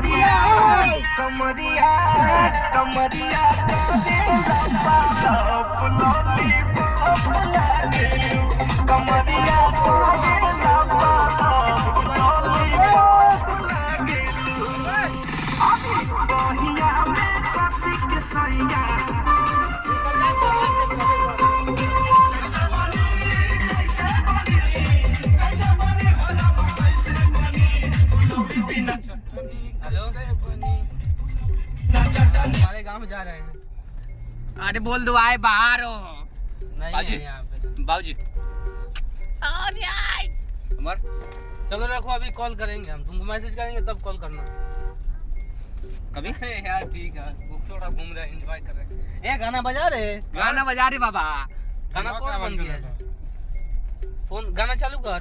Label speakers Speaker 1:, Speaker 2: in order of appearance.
Speaker 1: कमरिया कमरिया कमरिया लॉलीपॉप लागेलू कमरिया लॉलीपॉप लागेलू बहिया में कसी के सैया
Speaker 2: हमारे गांव जा रहे हैं।
Speaker 3: अरे बोल दो आए बाहर हो।
Speaker 2: नहीं है यहाँ पे।
Speaker 3: बाबूजी
Speaker 2: उमर चलो रखो, अभी कॉल करेंगे हम, तुमको मैसेज करेंगे तब कॉल करना
Speaker 3: कभी
Speaker 2: यार ठीक है, वो थोड़ा घूम रहे हैं, एंजॉय कर रहे हैं। ए गाना बजा रहे,
Speaker 3: गाना बजा रहे बाबा।
Speaker 2: गाना कौन बन गया? फोन गाना चालू कर।